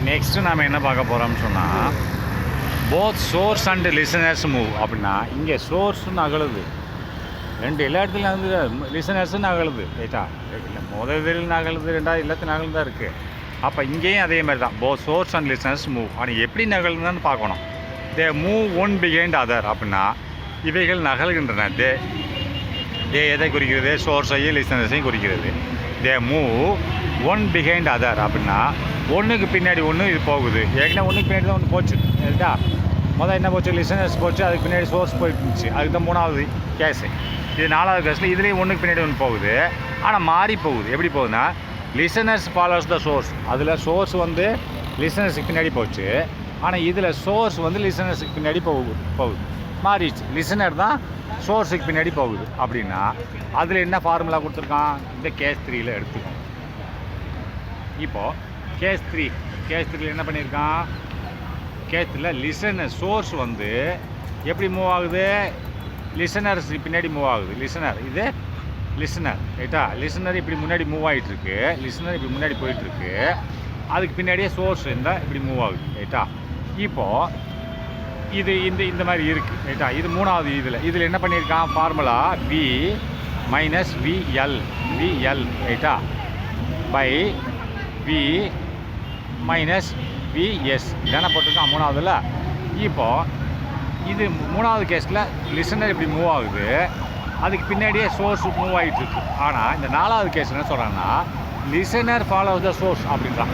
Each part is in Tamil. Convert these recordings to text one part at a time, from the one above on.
நெக்ஸ்ட்டு நாம் என்ன பார்க்க போகிறோம்னு சொன்னால் both source and listeners move அப்படின்னா இங்கே சோர்ஸுன்னு நகழுது எல்லா இடத்துலையும் வந்து லிசனர்ஸும் நகழுது ரைட்டா. இல்லை முதல் நகழுது ரெண்டாவது எல்லாத்தையும் நகழ்ந்து தான் இருக்குது. அப்போ இங்கேயும் அதே மாதிரி தான் both source and listeners move. ஆனால் எப்படி நகழுதுன்னு பார்க்கணும். They move one behind other அப்படின்னா இவைகள் நகழ்கின்றன. தே எதை குறிக்கிறது? சோர்ஸையும் லிசனர்ஸையும் குறிக்கிறது. They move one behind other அப்படின்னா ஒன்றுக்கு பின்னாடி ஒன்று இது போகுது. ஏற்கனவே ஒன்றுக்கு பின்னாடி தான் ஒன்று போச்சு ரைட்டா. முதல் என்ன போச்சு? லிசனர்ஸ் போச்சு, அதுக்கு பின்னாடி சோர்ஸ் போயிட்டு இருந்துச்சு. அதுக்கு தான் மூணாவது கேஸு. இது நாலாவது கேஸில் இதுலேயும் ஒன்றுக்கு பின்னாடி ஒன்று போகுது. ஆனால் மாறி போகுது. எப்படி போகுதுன்னா லிசனர்ஸ் ஃபாலோஸ் த சோர்ஸ். அதில் சோர்ஸ் வந்து லிசனர்ஸுக்கு பின்னாடி போச்சு. ஆனால் இதில் சோர்ஸ் வந்து லிசனர்ஸுக்கு பின்னாடி போகுது மாறிடுச்சு. லிசனர் தான் சோர்ஸுக்கு பின்னாடி போகுது. அப்படின்னா அதில் என்ன ஃபார்முலா கொடுத்துருக்கான்? இந்த கேஸ் 3ல் எடுத்துக்கோங்க. இப்போது கேஸ் 3ல் என்ன பண்ணியிருக்கான்? கேஸ் 3ல் லிசனர் சோர்ஸ் வந்து எப்படி மூவ் ஆகுது? லிசனர்ஸ் பின்னாடி மூவ் ஆகுது. இது லிசனர் ரைட்டா. லிசனர் இப்படி முன்னாடி மூவ் ஆகிட்டுருக்கு. லிசனர் இப்படி முன்னாடி போயிட்டுருக்கு. அதுக்கு பின்னாடியே சோர்ஸ் இருந்தால் இப்படி மூவ் ஆகுது ரைட்டா. இப்போது இது இந்த மாதிரி இருக்குது ரைட்டா. இது மூணாவது இதில் என்ன பண்ணியிருக்கான்? ஃபார்முலா V மைனஸ் VL ரைட்டா பை V மைனஸ் VS தானே போட்டிருக்கான் மூணாவதுல. இப்போது இது மூணாவது கேஸில் லிசனர் இப்படி மூவ் ஆகுது. அதுக்கு பின்னாடியே சோர்ஸ் மூவ் ஆகிட்டுருக்கு. ஆனால் இந்த நாலாவது கேஸ் என்ன சொல்கிறாங்கன்னா லிசனர் ஃபாலோஸ் த சோர்ஸ் அப்படின்றான்.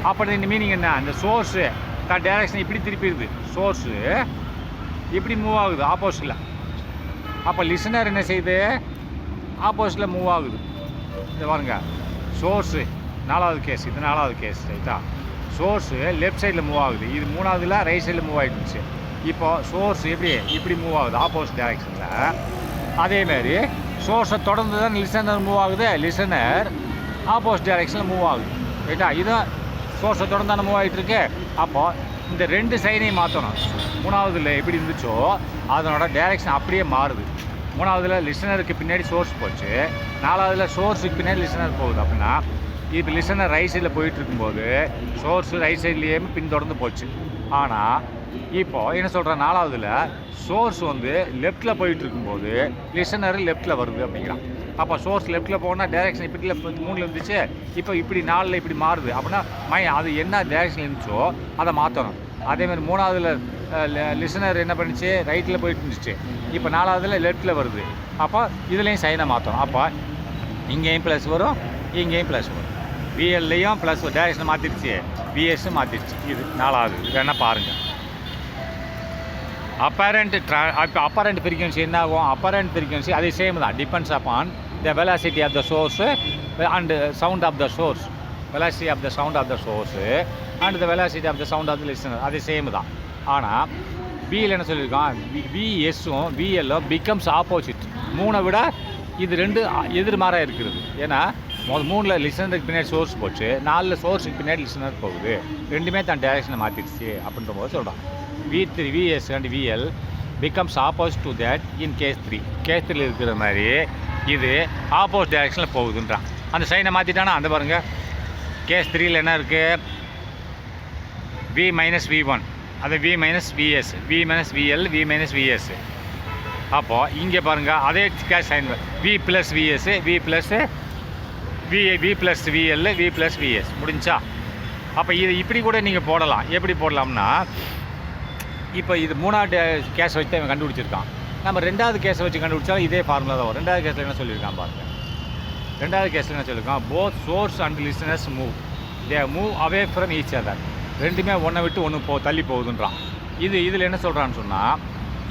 அப்போ இந்த மீனிங் என்ன? இந்த சோர்ஸு தான் டைரக்ஷன் இப்படி திருப்பிடுது. சோர்ஸு இப்படி மூவ் ஆகுது ஆப்போசிட்டில். அப்போ லிசனர் என்ன செய்யுது? ஆப்போசிட்டில் மூவ் ஆகுது. இது பாருங்க, சோர்ஸு நாலாவது கேஸ். இது நாலாவது கேஸ் ரைட்டா. சோர்ஸு லெஃப்ட் சைடில் மூவ் ஆகுது. இது மூணாவதுல ரைட் சைடில் மூவ் ஆகிடுச்சு. இப்போது சோர்ஸ் இப்படி மூவ் ஆகுது ஆப்போசிட் டைரக்ஷனில். அதேமாரி சோர்ஸை தொடர்ந்து தான் லிசனர் மூவ் ஆகுது. லிசனர் ஆப்போசிட் டைரக்ஷனில் மூவ் ஆகுது ரைட்டா. இதுதான் சோர்ஸை தொடர்ந்து தானே மூவ் ஆகிட்டுருக்கு. அப்போது இந்த ரெண்டு சைனையும் மாற்றணும். மூணாவதுல எப்படி இருந்துச்சோ அதனோட டைரக்ஷன் அப்படியே மாறுது. மூணாவதுல லிசனருக்கு பின்னாடி சோர்ஸ் போச்சு. நாலாவதுல சோர்ஸுக்கு பின்னாடி லிசனர் போகுது. அப்படின்னா இப்போ லிசனர் ரைட் சைடில் போயிட்டு இருக்கும்போது சோர்ஸு ரைட் சைட்லேயே பின்தொடர்ந்து போச்சு. ஆனால் இப்போது என்ன சொல்கிறேன்? நாலாவதுல சோர்ஸ் வந்து லெஃப்ட்டில் போயிட்டு இருக்கும்போது லிசனர் லெஃப்ட்டில் வருது அப்படிங்கிறான். அப்போ சோர்ஸ் லெஃப்ட்டில் போனால் டைரக்ஷன் இப்படி 3ல் இருந்துச்சு. இப்போ இப்படி 4ல் இப்படி மாறுது. அப்படின்னா அது என்ன டைரக்ஷன் இருந்துச்சோ அதை மாற்றணும். அதேமாதிரி மூணாவதுல லிசனர் என்ன பண்ணிச்சு? ரைட்டில் போயிட்டு இருந்துச்சு. இப்போ நாலாவதுல லெஃப்ட்டில் வருது. அப்போ இதுலேயும் சைனை மாற்றணும். அப்போ இங்கேயும் ப்ளஸ் வரும், இங்கேயும் ப்ளஸ் வரும். VLலையும் ப்ளஸ் டைரக்ஷனை மாற்றிடுச்சு, VSஸும் மாற்றிடுச்சு. இது நாலாவது. இது வேணால் பாருங்கள். அப்பரண்ட் ஃப்ரீக்வன்சி என்ன ஆகும்? அப்பரண்ட் ஃப்ரீக்வன்சி அதே சேம் தான். Depends upon the velocity of the source and sound of the source. Velocity of the sound of the source and the velocity of the sound of the listener அதே சேம் தான். ஆனால் பியில் என்ன சொல்லியிருக்கான்? VSஸும் VLலும் பிகம்ஸ் ஆப்போசிட். 3 விட இது 2 எதிர்மாறாக இருக்கிறது. ஏன்னா 3ல் லிசனருக்கு பின்னாடி சோர்ஸ் போச்சு, 4ல் சோர்ஸுக்கு பின்னாடி லிசனர் போகுது. ரெண்டுமே தான் டைரக்ஷனை மாற்றிடுச்சு அப்படின்ற போது சொல்கிறான். VS and VL becomes opposite to that in case 3. Case 3ல் இருக்கிற மாதிரி இது ஆப்போசிட் டைரக்ஷனில் போகுதுன்றான். அந்த சைனை மாற்றிட்டானா அந்த பாருங்கள். கேஸ் 3ல் என்ன இருக்குது? V மைனஸ் V1 அது V minus VS, V minus VL, V minus VS. அப்போது இங்கே பாருங்கள் அதே case sign V plus VS, V plus VL, V plus VS முடிஞ்சா. அப்போ இது இப்படி கூட நீங்கள் போடலாம். எப்படி போடலாம்னா இப்போ இது மூணாவது கேஸை வச்சு தான் கண்டுபிடிச்சிருக்கான். நம்ம ரெண்டாவது கேஸை வச்சு கண்டுபிடிச்சாலும் இதே ஃபார்முலா தான் வரும். ரெண்டாவது கேஸில் என்ன சொல்லியிருக்கான் பாருங்கள். ரெண்டாவது கேஸில் என்ன சொல்லியிருக்கான்? Both source and listeners move. They move away from each other. ரெண்டுமே ஒன்றை விட்டு ஒன்று தள்ளி போகுதுன்றான். இதில் என்ன சொல்கிறான்னு சொன்னால்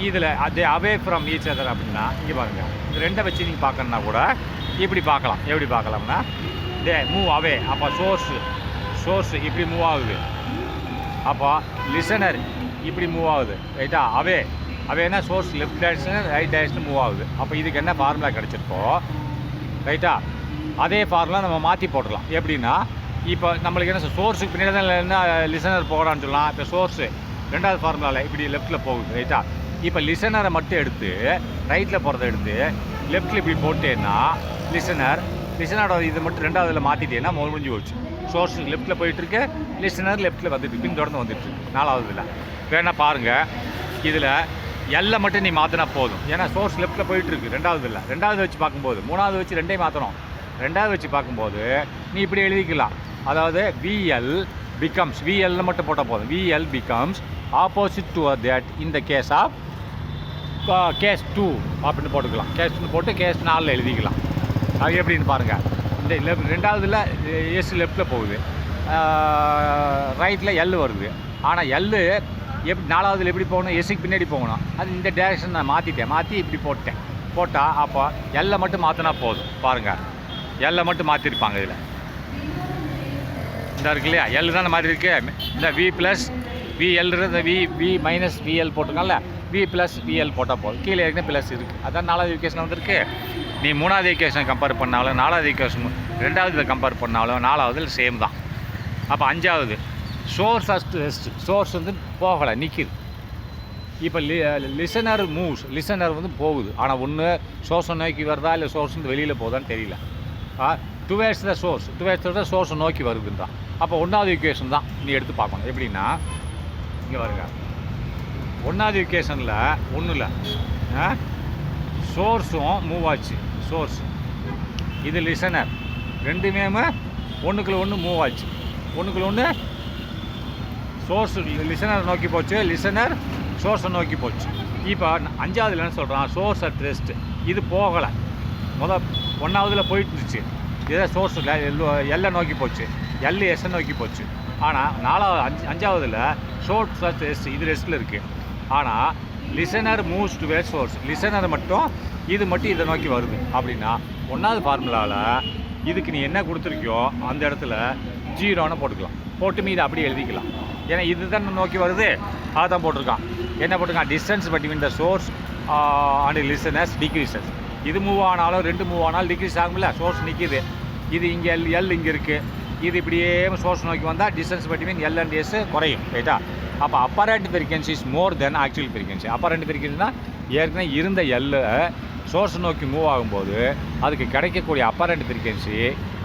இதில் அதே அவே ஃப்ரம் ஈச் அதர் அப்படின்னா இங்கே பாருங்கள். இந்த ரெண்டை வச்சு நீங்கள் பார்க்கணுன்னா கூட இப்படி பார்க்கலாம். எப்படி பார்க்கலாம்னா தே மூவ் அவே. அப்போ சோர்ஸ் இப்படி மூவ் ஆகுது. அப்போ லிசனர் இப்படி மூவ் ஆகுது ரைட்டா. அவேனா source left direction right direction move ஆகுது. அப்போ இதுக்கு என்ன ஃபார்முலா கிடச்சிருக்கோ ரைட்டா அதே ஃபார்முலா நம்ம மாற்றி போடலாம். எப்படின்னா இப்போ நம்மளுக்கு என்ன சோர்ஸுக்கு பின்னாடி தான் என்ன லிசனர் போகலான்னு சொல்லலாம். இப்போ சோர்ஸு ரெண்டாவது ஃபார்முலாவில் இப்படி லெஃப்ட்டில் போகுது ரைட்டா. இப்போ லிசனரை மட்டும் எடுத்து ரைட்டில் போகிறத எடுத்து லெஃப்ட்டில் இப்படி போட்டேன்னா லிசனரோட இது மட்டும் ரெண்டாவதுல மாற்றிட்டேன்னா முடிஞ்சு போச்சு. சோர்ஸ் லெஃப்ட்டில் போயிட்டுருக்கு, லிசனர் லெஃப்ட்டில் வந்துட்டு பின்தொடர்ந்து வந்துட்டுருக்கு. நாலாவதுல வேணால் பாருங்கள், இதில் எல்லை மட்டும் நீ மாற்றினா போதும். ஏன்னா சோர்ஸ் லெஃப்ட்டில் போயிட்டுருக்கு ரெண்டாவது இல்லை. ரெண்டாவது வச்சு பார்க்கும்போது மூணாவது வச்சு ரெண்டையும் மாற்றணும். ரெண்டாவது வச்சு பார்க்கும்போது நீ இப்படி எழுதிக்கலாம். அதாவது விஎல் பிகம்ஸ், விஎல்ல மட்டும் போட்டால் போதும். VL becomes opposite to that in the case of case 2 அப்படின்னு போட்டுக்கலாம். கேஸ் 2 போட்டு கேஸ் 4 எழுதிக்கலாம். அது எப்படின்னு பாருங்கள். இந்த ரெண்டாவதுல எஸ் லெஃப்ட்டில் போகுது, ரைட்டில் எல் வருது. ஆனால் எல் எப்படி நாலாவதுல எப்படி போகணும், எஸ்ஸுக்கு பின்னாடி போகணும். அது இந்த டேரக்ஷன் நான் மாற்றி இப்படி போட்டால் அப்போ எல்லை மட்டும் மாற்றினா போதும். பாருங்கள், எல்லை மட்டும் மாற்றிருப்பாங்க. இதில் இந்த இருக்கு இல்லையா, எல் தானே மாதிரி இருக்குது. இந்த வி ப்ளஸ் விஎல் இந்த வி மைனஸ் விஎல் போட்டிருக்காங்கல்ல, வி ப்ளஸ் விஎல் போட்டால் போதும். கீழே ஏற்கனவே ப்ளஸ் இருக்குது. அதான் நாலாவது ஈக்குவேஷன் வந்துருக்கு. நீ மூணாவது ஈக்குவேஷன் கம்பேர் பண்ணாலும், நாலாவது ஈக்குவேஷன் ரெண்டாவது கம்பேர் பண்ணாலும் நாலாவதில் சேம் தான். அப்போ அஞ்சாவது சோர்ஸ் ஃபஸ்ட்டு ரெஸ்ட். சோர்ஸ் வந்து போகலை, நிற்கிது. இப்போ லிசனர் மூவ்ஸ், லிசனர் வந்து போகுது. ஆனால் ஒன்று சோர்ஸை நோக்கி வருதா இல்லை சோர்ஸ் வந்து வெளியில் போகுதான்னு தெரியல. டுவேர்ட்ஸ் த சோர்ஸ், டுவேர்ட்ஸ் த சோர்ஸை நோக்கி வருதுன்றான். அப்போ ஒன்றாவது ஈக்குவேஷன் தான் நீ எடுத்து பார்க்கணும். எப்படின்னா இங்கே வருங்க, ஒன்றாவது ஈக்குவேஷனில் ஒன்றும் சோர்ஸும் மூவ் ஆச்சு. சோர்ஸ் இது லிசனர், ரெண்டுமே ஒன்றுக்குள்ள ஒன்று மூவ் ஆச்சு. ஒன்றுக்குள்ள ஒன்று சோர்ஸ் லிசனர் நோக்கி போச்சு, லிசனர் சோர்ஸை நோக்கி போச்சு. இப்போ அஞ்சாவதுல என்ன சொல்கிறான், சோர்ஸ் அட் ரெஸ்ட். இது போகலை. ஒன்றாவதுல போயிட்டு இருந்துச்சு, இதே சோர்ஸ் எல்லை நோக்கி போச்சு, எல் எஸ்ஸை நோக்கி போச்சு. ஆனால் அஞ்சாவதுல சோர்ஸ் அட் ரெஸ்ட், இது ரெஸ்ட்டில் இருக்குது. ஆனால் listener moves towards source, listener மட்டும் இது மட்டும் இதை நோக்கி வருது. அப்படின்னா ஒன்றாவது ஃபார்முலாவில் இதுக்கு நீ என்ன கொடுத்துருக்கியோ அந்த இடத்துல 0ன்னு போட்டுக்கலாம். போட்டு மீது அப்படியே எழுதிக்கலாம். ஏன்னா இது தான் நோக்கி வருது, அதை தான் போட்டிருக்கான். என்ன போட்டிருக்கான், distance between the source and listeners decreases. இது மூவ் ஆனாலும் ரெண்டு மூவ் ஆனாலும் டிக்ரீஸ் ஆகும்ல, சோர்ஸ் நிற்கிது. இது இங்கே எல் இங்கே இருக்குது. இது இப்படியே சோர்ஸ் நோக்கி வந்தால் distance between L and S குறையும். ரைட்டா? அப்போ apparent frequency is more then actual frequency. Apparent ஃப்ரீக்வன்சினா ஏற்கனவே இருந்த எல் சோர்ஸ் நோக்கி மூவ் ஆகும்போது அதுக்கு கிடைக்கக்கூடிய அப்பரண்ட் ஃப்ரீக்வன்சி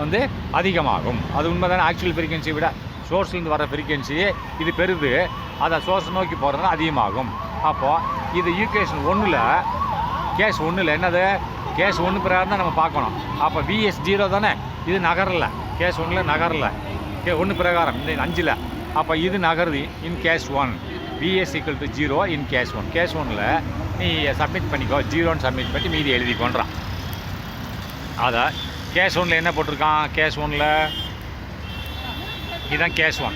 வந்து அதிகமாகும். அது உண்மை தானே. ஆக்சுவல் ஃப்ரீக்வன்சி விட சோர்ஸ்லேருந்து வர ஃப்ரீக்வன்சி இது பெருது, அதை சோர்ஸ் நோக்கி போகிறதுனா அதிகமாகும். அப்போது இது ஈக்குவேஷன் 1ல் கேஸ் 1ல் என்னது, கேஸ் 1 பிரகாரம் தான் நம்ம பார்க்கணும். அப்போ விஎஸ் 0 தானே, இது நகரலை. கேஸ் 1ல் நகரலை, 1 பிரகாரம் இந்த 5ல். அப்போ இது நகருது in case 1. VS equal to 0 in case 1. Case 1ல் நீ சப்மிட் பண்ணிக்கோ, 0ன்னு சப்மிட் பண்ணி மீதி எழுதிக்கொண்டான். அதை கேஸ் 1ல் என்ன போட்டிருக்கான், கேஸ் 1ல் இதுதான் case 1.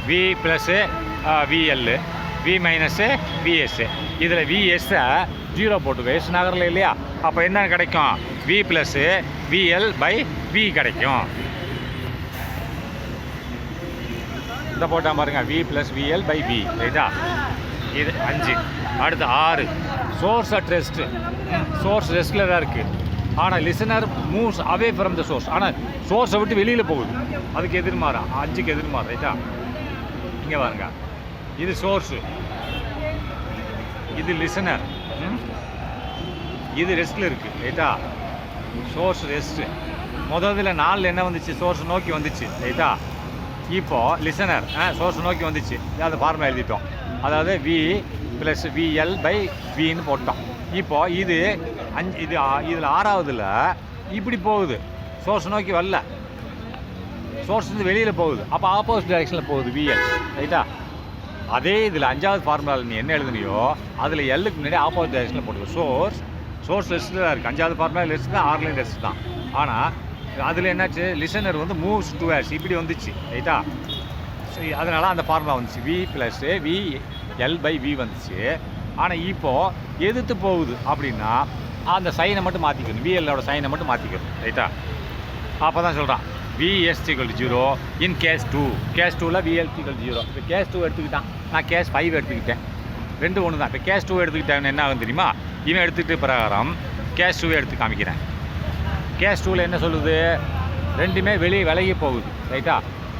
V plus VL, V minus VS. இதில் விஎஸ்ஸை 0 போட்டுக்கோ, எஸ் நகரில் இல்லையா. அப்போ என்ன கிடைக்கும், V plus VL by V கிடைக்கும். இந்த போட்டால் பாருங்கள், V plus VL by V. ரைட்டா? இது 5. அடுத்து 6 சோர்ஸ் அட் ரெஸ்ட்டு. சோர்ஸ் ரெஸ்ட்டில் தான் இருக்குது. ஆனால் listener moves away from the source. ஆனால் சோர்ஸை விட்டு வெளியில் போகுது, அதுக்கு எதிர்மாறா 5க்கு எதிர்மாறு. ரைட்டா? இங்கே பாருங்க, இது சோர்ஸு, இது லிசனர், இது ரெஸ்ட்டில் இருக்குது. ரைட்டா? Source rest. முதல்ல 4 என்ன வந்துச்சு, சோர்ஸ் நோக்கி வந்துச்சு. ரைட்டா? இப்போது லிசனர் சோர்ஸ் நோக்கி வந்துச்சு. அதை ஃபார்முலா எழுதிட்டோம். அதாவது வி ப்ளஸ் விஎல் பை வின்னு போட்டோம். இப்போது இது இதில் 6வதுல இப்படி போகுது, சோர்ஸ் நோக்கி வரல, சோர்ஸ் வந்து வெளியில் போகுது. அப்போ ஆப்போசிட் டைரெக்ஷனில் போகுது விஎல். ரைட்டா? அதே இதில் 5வது ஃபார்முலாவில் நீ என்ன எழுதுனியோ அதில் எல்லுக்கு முன்னாடி ஆப்போசிட் டைரெக்ஷனில் போட்டுக்கோ. சோர்ஸ் ரெஸ்ட்டு தான் இருக்குது. 5வது ஃபார்முலா ரெஸ்ட் தான், 6லையும் ரெஸ்ட் தான். ஆனால் அதில் என்னாச்சு, லிசனர் வந்து மூவ்ஸ் டுவேர்ட்ஸ் இப்படி வந்துச்சு. ரைட்டா? அதனால் அந்த ஃபார்முலா வந்துச்சு, V plus V L by V வந்துச்சு. ஆனால் இப்போது எதிர்த்து போகுது அப்படின்னா அந்த சைனை மட்டும் மாற்றிக்கணும், விஎல்லோட சைனை மட்டும் மாற்றிக்கணும். ரைட்டா? அப்போ தான் சொல்கிறான் VS equal to 0 in case 2. Case 2ல் விஎல் ஈக்குவல் டு 0. இப்போ கேஸ் 2 எடுத்துக்கிட்டான், நான் கேஸ் 5 எடுத்துக்கிட்டேன். 2 ஒன்று தான். இப்போ கேஸ் 2 எடுத்துக்கிட்டேன்னு என்ன ஆகும் தெரியுமா, இவன் எடுத்துக்கிட்ட பிரகாரம் கேஸ் 2 எடுத்து காமிக்கிறேன். கேஸ் 2ல் என்ன சொல்லுது, ரெண்டுமே வெளியே விலகி போகுது. ரைட்டா?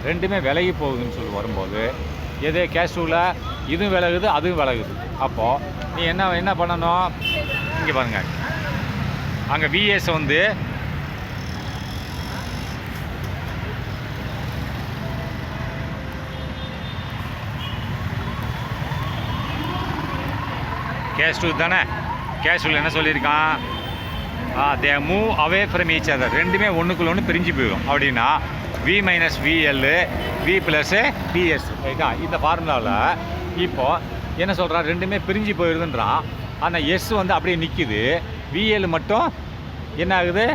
ரெண்டுமே விலகி போகுதுன்னு சொல்லி வரும்போது எது கேஸ் 2ல் இதுவும் விலகுது அதுவும் விலகுது. அப்போது நீ என்ன பண்ணணும், இங்கே பாருங்கள், அங்கே விஎஸ் வந்து கேஸ் டூ தானே. கேஸ் டூவில் என்ன சொல்லியிருக்கான், they move away from each other, ரெண்டுமே ஒன்றுக்குள்ள ஒன்று பிரிஞ்சு போயிடும். அப்படின்னா V minus VL V plus VS, ரைட்டா. இந்த ஃபார்முலாவில் இப்போது என்ன சொல்கிறான், ரெண்டுமே பிரிஞ்சு போயிடுதுன்றான். ஆனால் எஸ் வந்து அப்படியே நிற்கிது, விஎல் மட்டும் என்ன ஆகுது,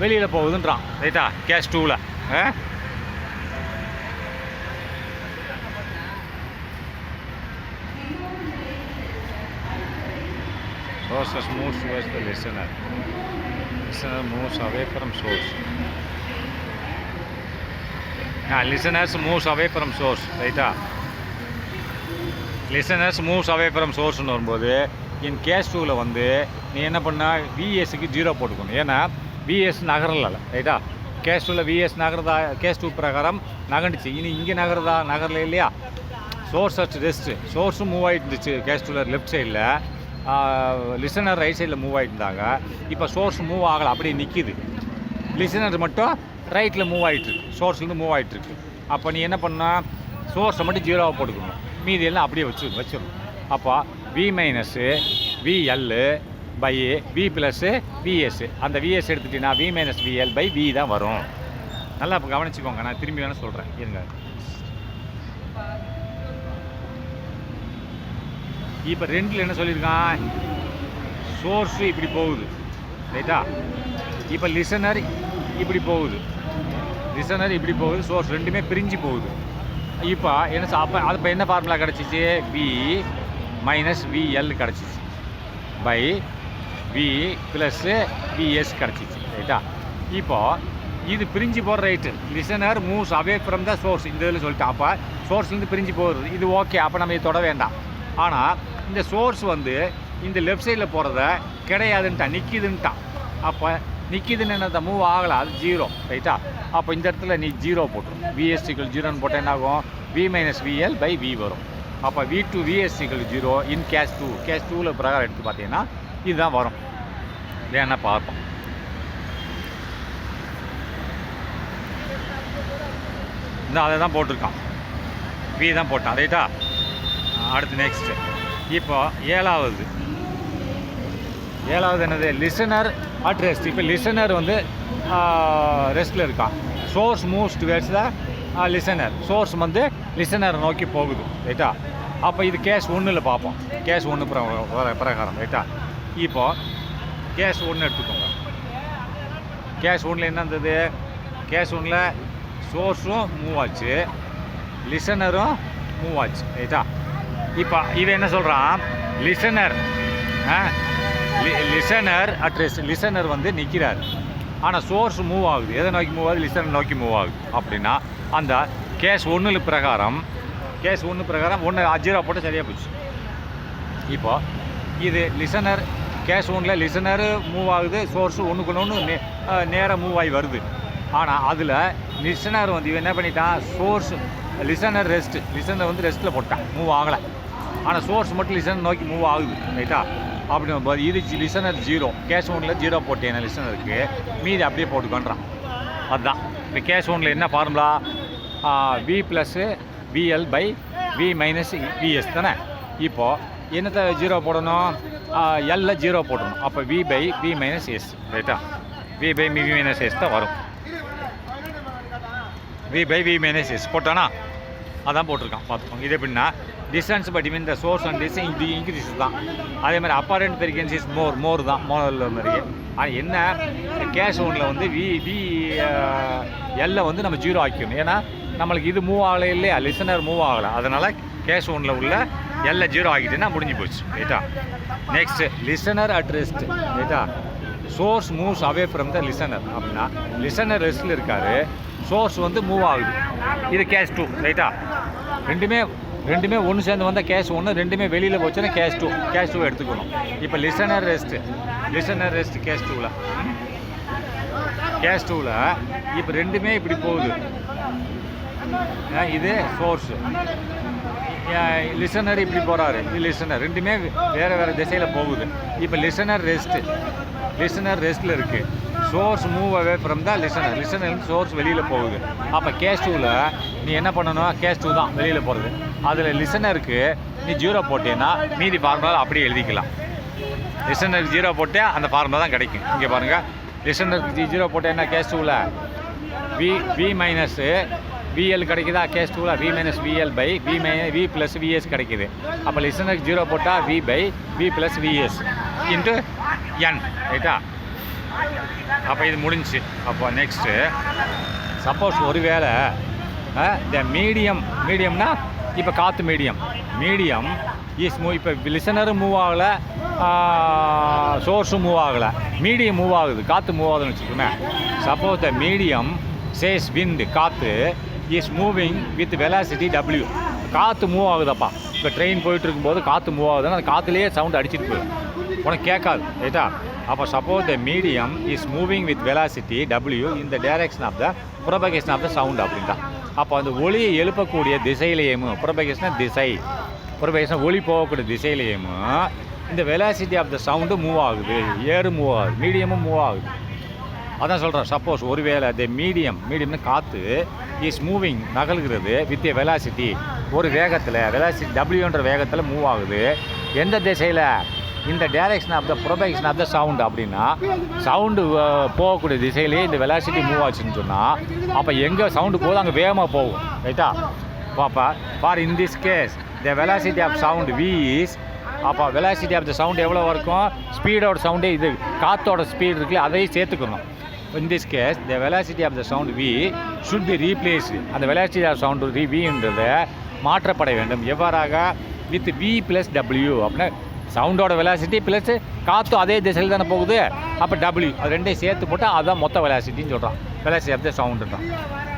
வெளியில் போகுதுன்றான், ரைட்டா. கேஸ் டூவில் process moves towards the listener. Listener moves away from source. Listeners moves away from source, right? Listeners moves away from source னு வரும்போது இன் கேஸ் டூவில் வந்து நீ என்ன பண்ணால் விஎஸ்க்கு 0 போட்டுக்கணும். ஏன்னா விஎஸ் நகரல, ரைட்டா. கேஸ் டூவில் விஎஸ் நகர்றதா, கேஸ் டூ பிரகாரம் நகண்டுச்சு. இனி இங்கே நகர்றதா, நகரல இல்லையா. சோர்ஸ் அட் ரெஸ்ட்டு, சோர்ஸும் மூவ் ஆகிட்டு இருந்துச்சு கேஸ் டூவில் லெஃப்ட் சைடில், லிசனர் ரைட் சைடில் மூவ் ஆகிட்டு இருந்தாங்க. இப்போ சோர்ஸ் மூவ் ஆகலை, அப்படியே நிற்கிது. லிசனர் மட்டும் ரைட்டில் மூவ் ஆகிட்டுருக்கு, சோர்ஸ்லேருந்து மூவ் ஆகிட்டுருக்கு. அப்போ நீ என்ன பண்ணால் சோர்ஸை மட்டும் 0 போட்டுக்கணும், மீதி எல்லாம் அப்படியே வச்சிடணும். அப்போ V minus VL by V plus VS, அந்த விஎஸ் எடுத்துட்டிங்கன்னா V minus VL by V தான் வரும். நல்லா இப்போ கவனிச்சுக்கோங்க, நான் திரும்பி வேணால் சொல்கிறேன் இருங்க. இப்போ ரெண்டில் என்ன சொல்லியிருக்கான், சோர்ஸு இப்படி போகுது, ரைட்டா. இப்போ லிசனர் இப்படி போகுது, லிசனர் இப்படி போகுது, சோர்ஸ் ரெண்டுமே பிரிஞ்சு போகுது. இப்போ என்ன அப்போ அது இப்போ என்ன ஃபார்முலா கிடச்சிச்சு, வி மைனஸ் விஎல் கிடச்சிச்சு பை வி ப்ளஸ்ஸு விஎஸ் கிடச்சிச்சு, ரைட்டா. இப்போது இது பிரிஞ்சு போகிற right, listener moves away from the source, இந்த இதில் சொல்லிட்டேன். அப்போ சோர்ஸ்லேருந்து பிரிஞ்சு போகுது, இது ஓகே. அப்போ நம்ம இதை தொட வேண்டாம். ஆனால் இந்த சோர்ஸ் வந்து இந்த லெஃப்ட் சைடில் போகிறத கிடையாதுன்ட்டான், நிற்கிதுன்ட்டான். அப்போ நிற்கிதுன்னு என்ன, மூவ் ஆகலை, அது 0, ரைட்டா. அப்போ இந்த இடத்துல நீ 0 போட்டுரும். விஎஸ்சிகள் 0ன்னு போட்டால் என்ன ஆகும், V minus VL by V வரும். அப்போ வி டூ விஎஸ்சிகள் 0 இன் கேஸ் டூ. கேஸ் டூவில் பிரகாரம் எடுத்து பார்த்தீங்கன்னா இதுதான் வரும். வேணா பார்ப்போம். இந்த அதை தான் போட்டிருக்கான், வி தான் போட்டான், ரைட்டா. அடுத்து நெக்ஸ்ட்டு இப்போ ஏழாவது என்னது, லிசனர் அட் ரெஸ்ட். இப்போ லிசனர் வந்து ரெஸ்ட்டில் இருக்கான். Source moves towards the listener, source வந்து லிசனரை நோக்கி போகுது, ரைட்டா. அப்போ இது கேஸ் 1ல் பார்ப்போம், கேஸ் 1 பிரகாரம், ரைட்டா. இப்போது கேஸ் 1 எடுத்துக்கோங்க. கேஸ் 1ல் என்ன இருந்தது, கேஸ் 1ல் சோர்ஸும் மூவ் ஆச்சு, லிசனரும் மூவ் ஆச்சு, ரைட்டா. இப்போ இவன் என்ன சொல்கிறான், லிசனர் அட்ரஸ், லிசனர் வந்து நிற்கிறார். ஆனால் சோர்ஸ் மூவ் ஆகுது, எதை நோக்கி மூவ் ஆகுது, லிசனர் நோக்கி மூவ் ஆகுது. அப்படின்னா அந்த கேஸ் 1 பிரகாரம் 1 0 போட்டு சரியாக போச்சு. இப்போ இது லிசனர் கேஸ் 1ல் லிசனர் மூவ் ஆகுது, சோர்ஸு ஒன்றுக்குள்ள ஒன்று நேராக மூவ் ஆகி வருது. ஆனால் அதில் லிசனர் வந்து இவன் என்ன பண்ணிட்டான், சோர்ஸ் லிசனர் ரெஸ்ட்டு, லிசனர் வந்து ரெஸ்ட்டில் போட்டான், மூவ் ஆகலை. ஆனால் சோர்ஸ் மட்டும் லிசனர் நோக்கி மூவ் ஆகுது, ரைட்டா. அப்படி இது லிசனர் 0, கேஸ் 1ல் 0 போட்டேன் லிசனருக்கு, மீதி அப்படியே போட்டுக்கொண்டான். அதுதான் இப்போ கேஸ் 1ல் என்ன formula, V plus VL by V minus VS தானே. இப்போது என்னத்தை 0 போடணும், எல்ல 0 போடணும். அப்போ V by V minus S, ரைட்டா. V by V minus S தான் வரும். V by V minus S போட்டானா அதான் போட்டிருக்கான், பார்த்துக்கோங்க. இது எப்படின்னா distance between the source and this இது இன்க்ரீஸ் தான். அதே மாதிரி அப்பரண்ட் ஃப்ரீக்வன்சிஸ் மோர் தான் மாதிரி. ஆனால் என்ன, கேஸ் 1ல் வந்து எல்லை வந்து நம்ம 0 ஆக்கிக்கணும். ஏன்னா நம்மளுக்கு இது மூவ் ஆகலை இல்லையா, லிசனர் மூவ் ஆகலை. அதனால் கேஸ் 1ல் உள்ள எல்லை 0 ஆகிட்டுன்னா முடிஞ்சு போச்சு, ரைட்டா. நெக்ஸ்ட்டு லிசனர் அட் ரெஸ்ட், ரைட்டா. Source moves away from the listener. அப்படின்னா லிசனர் ரெஸ்ட்டில் இருக்கார், சோர்ஸ் வந்து மூவ் ஆகுது. இது கேஸ் 2, ரைட்டா. ரெண்டுமே ஒன்று சேர்ந்து வந்தால் கேஸ் 1, ரெண்டுமே வெளியில் போச்சுன்னா கேஸ் 2 எடுத்துக்கணும். இப்போ லிசனர் ரெஸ்ட் கேஸ் 2ல் இப்போ ரெண்டுமே இப்படி போகுது. இது சோர்ஸு, லிசனர் இப்படி போகிறாரு, இது லிசனர், ரெண்டுமே வேறு திசையில் போகுது. இப்போ லிசனர் ரெஸ்ட்டில் இருக்குது, source move away from the லிசனர்லேருந்து சோர்ஸ் வெளியில் போகுது. அப்போ கேஸ் 2ல் நீ என்ன பண்ணணும், கேஸ் 2 தான் வெளியில் போகிறது. அதில் லிசனருக்கு நீ 0 போட்டேன்னா மீதி ஃபார்முலா அப்படியே எழுதிக்கலாம். லிசனருக்கு 0 போட்டே அந்த ஃபார்முலா தான் கிடைக்கும். இங்கே பாருங்கள், லிசனருக்கு 0 போட்டே என்ன கேஸ் 2ல் வி மைனஸ் விஎல் கிடைக்குதா? கேஸ் 2ல் V minus VL by V plus VS கிடைக்குது. அப்போ லிசனருக்கு 0 போட்டால் V by V plus VS into N, ரைட்டா? அப்போ இது முடிஞ்சு. அப்போ நெக்ஸ்ட்டு சப்போஸ் ஒரு வேளை இந்த மீடியம்னா இப்போ காற்று மீடியம் இஸ் மூவ். இப்போ லிசனரும் மூவ் ஆகலை, சோர்ஸும் மூவ் ஆகலை, மீடியம் மூவ் ஆகுது, காற்று மூவ் ஆகுதுன்னு வச்சுக்கோமே. Suppose the medium says wind, காற்று is moving with velocity W. காற்று மூவ் ஆகுதப்பா. இப்போ ட்ரெயின் போயிட்டு இருக்கும்போது காற்று மூவ் ஆகுதுன்னா அந்த காற்றுலேயே சவுண்ட் அடிச்சிட்டு போயிடும், உனக்கு கேட்காது, ரைட்டா? அப்போ suppose the medium is moving with velocity W in the direction of the propagation of the sound அப்படின்ட்டா. அப்போ அந்த ஒளியை எழுப்பக்கூடிய திசையிலேயும், ப்ரொபகேஷன் திசை, ப்ரொபகேஷன் ஒளி போகக்கூடிய திசையிலேயும் இந்த velocity of the sound move ஆகுது, ஏரும் மூவ் ஆகுது, மீடியமும் மூவ் ஆகுது. அதான் சொல்கிறேன். சப்போஸ் ஒருவேளை த மீடியம்னு காற்று இஸ் மூவிங், நகல்கிறது வித் ஏ வெலாசிட்டி, ஒரு வேகத்தில், வெலாசிட்டி டபிள்யூன்ற வேகத்தில் மூவ் ஆகுது. எந்த திசையில்? இந்த direction of the propagation of the sound அப்படின்னா சவுண்டு போகக்கூடிய திசையிலேயே இந்த வெலாசிட்டி மூவ் ஆச்சுன்னு சொன்னால் அப்போ எங்கே சவுண்டு போகுது அங்கே வேகமாக போகும், ரைட்டா? பாப்பா for in this case the velocity of sound V is, அப்போ வெலாசிட்டி ஆஃப் த சவுண்ட் எவ்வளோ இருக்கும்? ஸ்பீடோட சவுண்டே இது காற்றோட ஸ்பீடு இருக்குல்ல, அதையும் சேர்த்துக்கணும். In this case the velocity of the sound V should be replaced. அந்த வெலாசிட்டி ஆஃப் சவுண்டு வின்றது மாற்றப்பட வேண்டும். எவ்வாறாக? With V plus W. அப்படின்னா சவுண்டோட வெலாசிட்டி ப்ளஸ் காற்று அதே திசையில் தானே போகுது, அப்போ W அது ரெண்டையும் சேர்த்து போட்டால் அதுதான் மொத்த வெலாசிட்டின்னு சொல்கிறான், வெலாசிட்டி ஆஃப் த சவுண்டுன்றான்.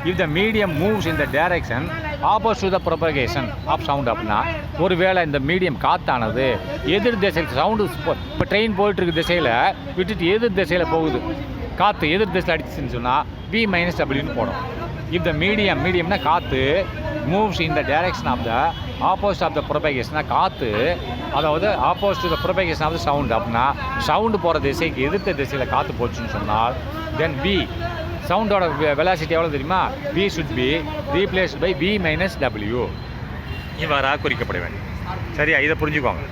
If the medium moves in the direction opposite to the propagation of sound அப்படின்னா ஒருவேளை இந்த மீடியம் காற்றானது எதிர் திசையில் சவுண்டு, இப்போ ட்ரெயின் போயிட்டுருக்கு திசையில் விட்டுட்டு எதிர் திசையில் போகுது, காற்று எதிர் திசையில் அடிச்சுன்னு சொன்னால் V மைனஸ் Wன்னு போடும். இஃப் த மீடியம்னா காற்று moves in the direction of the opposite of the ப்ரொபகேஷனாக காற்று, அதாவது opposite to the propagation of the sound அப்படின்னா சவுண்டு போகிற திசைக்கு எதிர்த்த திசையில் காற்று போச்சுன்னு சொன்னால் தென் V சவுண்டோட வெலாசிட்டி எவ்வளோ தெரியுமா? V should be replaced by V minus W. இவ்வாறாக குறிக்கப்பட வேண்டும். சரியா? இதை புரிஞ்சுக்கோங்க.